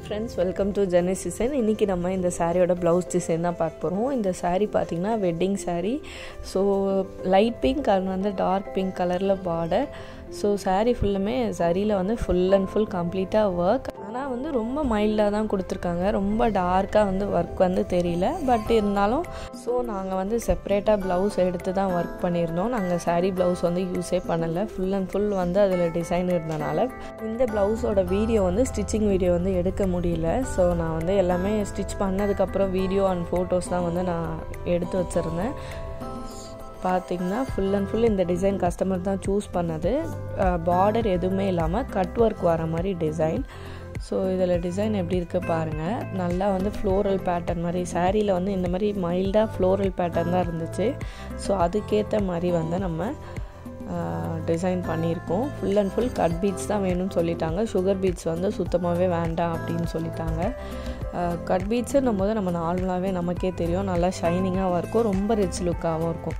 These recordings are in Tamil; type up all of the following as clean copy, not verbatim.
Friends, welcome to Jenny design. இன்றைக்கி நம்ம இந்த சாரியோட ப்ளவுஸ் டிசைன் தான் பார்க்க போகிறோம். இந்த சாரீ பார்த்திங்கன்னா wedding sari. So light pink அது டார்க் பிங்க் கலரில் பார்டர். ஸோ சாரீ ஃபுல்லுமே சரியில் ஃபுல் அண்ட் ஃபுல் கம்ப்ளீட்டாக ஒர்க். ஆனால் ரொம்ப மைல்டாக தான் கொடுத்துருக்காங்க. ரொம்ப டார்க்காக ஒர்க் தெரியல. பட் இருந்தாலும் ஸோ நாங்கள் செப்பரேட்டாக ப்ளவுஸ் எடுத்து தான் ஒர்க் பண்ணியிருந்தோம். நாங்கள் சாரீ ப்ளவுஸ் யூஸே பண்ணலை. ஃபுல் அண்ட் ஃபுல் அதில் டிசைன் இருந்தனால இந்த ப்ளவுஸோட வீடியோ ஸ்டிச்சிங் வீடியோ எடுக்க முடியல. ஸோ நான் எல்லாமே ஸ்டிச் பண்ணதுக்கப்புறம் வீடியோ அண்ட் ஃபோட்டோஸ் தான் நான் எடுத்து வச்சுருந்தேன். பார்த்திங்கன்னா ஃபுல் அண்ட் ஃபுல் இந்த டிசைன் கஸ்டமர் தான் சூஸ் பண்ணது. பார்டர் எதுவுமே இல்லாமல் கட் ஒர்க் வர மாதிரி டிசைன். ஸோ இதில் டிசைன் எப்படி இருக்குது பாருங்கள். நல்லா ஃப்ளோரல் பேட்டர்ன் மாதிரி சாரியில் இந்த மாதிரி மைல்டாக ஃப்ளோரல் பேட்டர்ன் தான் இருந்துச்சு. ஸோ அதுக்கேற்ற மாதிரி நம்ம டிசைன் பண்ணியிருக்கோம். Full and full cut beats தான் வேணும்னு சொல்லிட்டாங்க. சுகர் பீட்ஸ் சுத்தமாகவே வேண்டாம் அப்படின்னு சொல்லிட்டாங்க. கட் பீட்ஸுன்னும் போது நம்ம நார்மலாகவே நமக்கே தெரியும், நல்லா ஷைனிங்காகவும் இருக்கும், ரொம்ப ரிச் லுக்காகவும் இருக்கும்.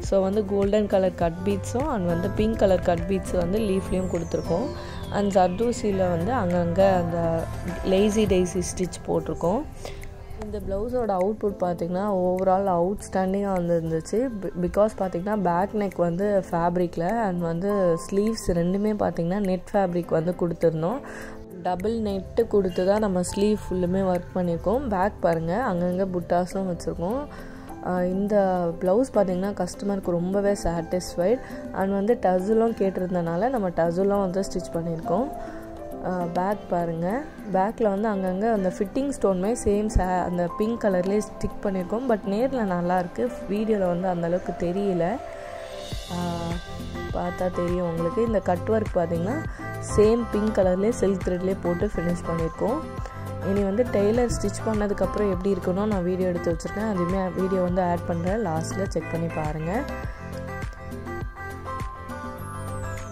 ஸோ கோல்டன் கலர் கட் பீட்ஸும் and pink colour cut beads லீஃப்லேயும் கொடுத்துருக்கோம். அண்ட் ஜர்தூசியில் அங்கங்கே அந்த லேசி டெய்ஸி ஸ்டிச் போட்டிருக்கோம். இந்த ப்ளவுஸோட அவுட்புட் பார்த்திங்கன்னா ஓவரால் அவுட் ஸ்டாண்டிங்காக இருந்துச்சு. பிகாஸ் பார்த்திங்கன்னா பேக் நெக் ஃபேப்ரிக்கில் அண்ட் ஸ்லீவ்ஸ் ரெண்டுமே பார்த்திங்கன்னா நெட் ஃபேப்ரிக் கொடுத்துருந்தோம். டபுள் நெட்டு கொடுத்து தான் நம்ம ஸ்லீவ் ஃபுல்லுமே ஒர்க் பண்ணியிருக்கோம். பேக் பாருங்கள், அங்கங்கே புட்டாஸும் வச்சுருக்கோம். இந்த ப்ளவுஸ் பார்த்திங்கன்னா கஸ்டமருக்கு ரொம்பவே சாட்டிஸ்ஃபைட். அண்ட் டசுலும் கேட்டிருந்தனால நம்ம டசுலும் ஸ்டிச் பண்ணியிருக்கோம். பேக் பாருங்கள், பேக்கில் அங்கங்கே அந்த ஃபிட்டிங் ஸ்டோன்மே சேம் அந்த பிங்க் கலர்லேயே ஸ்டிக் பண்ணியிருக்கோம். பட் நேரில் நல்லாயிருக்கு, வீடியோவில் அந்தளவுக்கு தெரியல. பார்த்தா தெரியும் உங்களுக்கு. இந்த கட் ஒர்க் பார்த்திங்கன்னா சேம் பிங்க் கலர்லேயே சில்க் த்ரெட்லேயே போட்டு ஃபினிஷ் பண்ணியிருக்கோம். இனி டெய்லர் ஸ்டிச் பண்ணதுக்கப்புறம் எப்படி இருக்கணும் நான் வீடியோ எடுத்து வச்சுருக்கேன். அதுவுமே வீடியோ ஆட் பண்ணுறேன், லாஸ்ட்டில் செக் பண்ணி பாருங்கள்.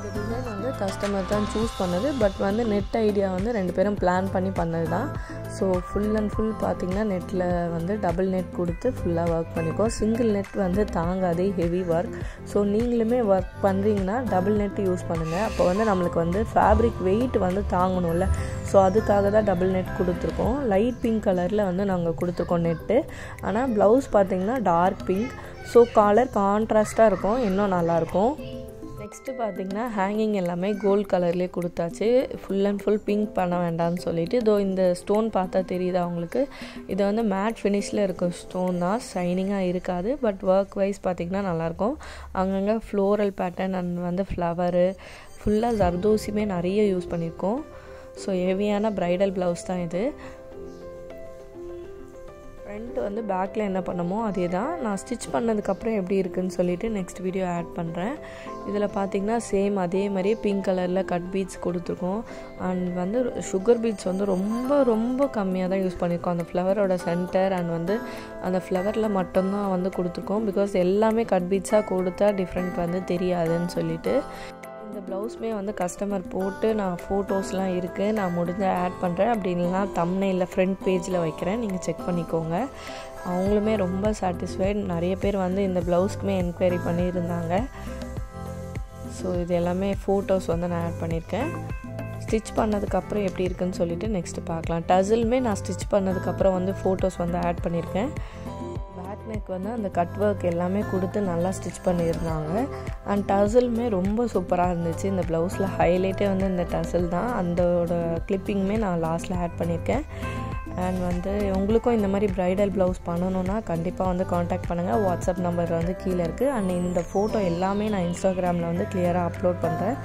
இந்த டிசைன் கஸ்டமர் தான் சூஸ் பண்ணது. பட் நெட் ஐடியா ரெண்டு பேரும் பிளான் பண்ணி பண்ணது தான். ஸோ ஃபுல் அண்ட் ஃபுல் பார்த்திங்கன்னா நெட்டில் டபுள் நெட் கொடுத்து ஃபுல்லாக ஒர்க் பண்ணிக்கோ. சிங்கிள் நெட் தாங்காதே, ஹெவி ஒர்க். ஸோ நீங்களுமே ஒர்க் பண்ணுறீங்கன்னா டபுள் நெட் யூஸ் பண்ணுங்கள். அப்போ நம்மளுக்கு ஃபேப்ரிக் வெயிட் தாங்கணும்ல. ஸோ அதுக்காக தான் டபுள் நெட் கொடுத்துருக்கோம். லைட் பிங்க் கலரில் நாங்கள் கொடுத்துருக்கோம் நெட்டு. ஆனால் ப்ளவுஸ் பார்த்திங்கன்னா டார்க் பிங்க். ஸோ கலர் கான்ட்ராஸ்ட்டாக இருக்கும், இன்னும் நல்லாயிருக்கும். நெக்ஸ்ட்டு பார்த்திங்கன்னா ஹேங்கிங் எல்லாமே கோல்ட் கலர்லேயே கொடுத்தாச்சு. ஃபுல் அண்ட் ஃபுல் பிங்க் பண்ண வேண்டாம்னு சொல்லிவிட்டு இதோ இந்த ஸ்டோன் பார்த்தா தெரியுதா உங்களுக்கு. இது மேட் ஃபினிஷில் இருக்க ஸ்டோன் தான், ஷைனிங்காக இருக்காது. பட் ஒர்க் வைஸ் பார்த்திங்கன்னா நல்லாயிருக்கும். அங்கங்கே ஃப்ளோரல் பேட்டர்ன் அண்ட் ஃப்ளவரு ஃபுல்லாக ஜர்தோசியுமே நிறைய யூஸ் பண்ணியிருக்கோம். ஸோ ஹெவியான ப்ரைடல் ப்ளவுஸ் தான் இது. ஃப்ரண்ட் பேக்கில் என்ன பண்ணமோ அதே தான். நான் ஸ்டிச் பண்ணதுக்கப்புறம் எப்படி இருக்குதுன்னு சொல்லிவிட்டு நெக்ஸ்ட் வீடியோ ஆட் பண்ணுறேன். இதில் பார்த்திங்கன்னா சேம் அதே மாதிரியே பிங்க் கலரில் கட் பீட்ஸ் கொடுத்துருக்கோம். அண்ட் சுகர் பீட்ஸ் ரொம்ப ரொம்ப கம்மியாக தான் யூஸ் பண்ணியிருக்கோம். அந்த ஃப்ளவரோட சென்டர் அண்ட் அந்த ஃப்ளவரில் மட்டும்தான் கொடுத்துருக்கோம். பிகாஸ் எல்லாமே கட் பீட்ஸாக கொடுத்தா டிஃப்ரெண்ட் தெரியாதுன்னு சொல்லிட்டு. இந்த ப்ளவுஸ்மே கஸ்டமர் போட்டு நான் ஃபோட்டோஸ்லாம் இருக்குது, நான் முடிஞ்ச ஆட் பண்ணுறேன். அப்படி இல்லைனா தம்ப்நெயிலில் ஃப்ரண்ட் பேஜில் வைக்கிறேன், நீங்கள் செக் பண்ணிக்கோங்க. அவங்களுமே ரொம்ப சாட்டிஸ்ஃபைட். நிறைய பேர் இந்த ப்ளவுஸ்க்குமே என்கொயரி பண்ணியிருந்தாங்க. ஸோ இது எல்லாமே ஃபோட்டோஸ் நான் ஆட் பண்ணியிருக்கேன். ஸ்டிச் பண்ணதுக்கப்புறம் எப்படி இருக்குதுன்னு சொல்லிவிட்டு நெக்ஸ்ட்டு பார்க்கலாம். டசிலுமே நான் ஸ்டிச் பண்ணதுக்கப்புறம் ஃபோட்டோஸ் ஆட் பண்ணியிருக்கேன். நெக் அந்த கட் ஒர்க் எல்லாமே கொடுத்து நல்லா ஸ்டிச் பண்ணியிருந்தாங்க. அண்ட் டசலுமே ரொம்ப சூப்பராக இருந்துச்சு. இந்த ப்ளவுஸில் ஹைலைட்டே இந்த டசல் தான். அதோட கிளிப்பிங்குமே நான் லாஸ்ட்டில் ஆட் பண்ணியிருக்கேன். அண்ட் உங்களுக்கும் இந்த மாதிரி ப்ரைடல் ப்ளவுஸ் பண்ணணுன்னா கண்டிப்பாக காண்டாக்ட் பண்ணுங்கள். வாட்ஸ்அப் நம்பர் கீழே இருக்குது. அண்ட் இந்த ஃபோட்டோ எல்லாமே நான் இன்ஸ்டாகிராமில் கிளியராக அப்லோட் பண்ணுறேன்.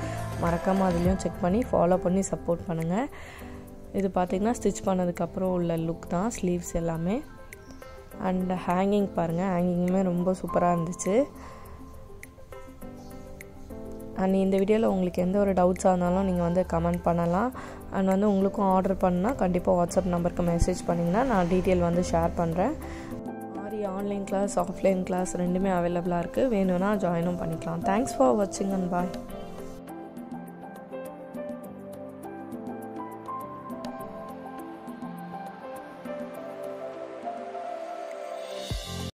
மறக்காமல் அதுலேயும் செக் பண்ணி ஃபாலோ பண்ணி சப்போர்ட் பண்ணுங்கள். இது பார்த்திங்கன்னா ஸ்டிச் பண்ணதுக்கப்புறம் உள்ள லுக் தான், ஸ்லீவ்ஸ் எல்லாமே. அண்ட் ஹேங்கிங் பாருங்கள், ஹேங்கிங்குமே ரொம்ப சூப்பராக இருந்துச்சு. அண்ட் இந்த வீடியோவில் உங்களுக்கு எந்த ஒரு டவுட்ஸாக இருந்தாலும் நீங்கள் கமெண்ட் பண்ணலாம். அண்ட் உங்களுக்கும் ஆர்டர் பண்ணால் கண்டிப்பாக வாட்ஸ்அப் நம்பருக்கு மெசேஜ் பண்ணிங்கன்னா நான் டீட்டெயில் ஷேர் பண்ணுறேன். மாதிரி ஆன்லைன் கிளாஸ், ஆஃப்லைன் கிளாஸ் ரெண்டுமே அவைலபிளாக இருக்குது. வேணும்னா ஜாயினும் பண்ணிக்கலாம். தேங்க்ஸ் ஃபார் வாட்சிங் அண்ட் பாய்.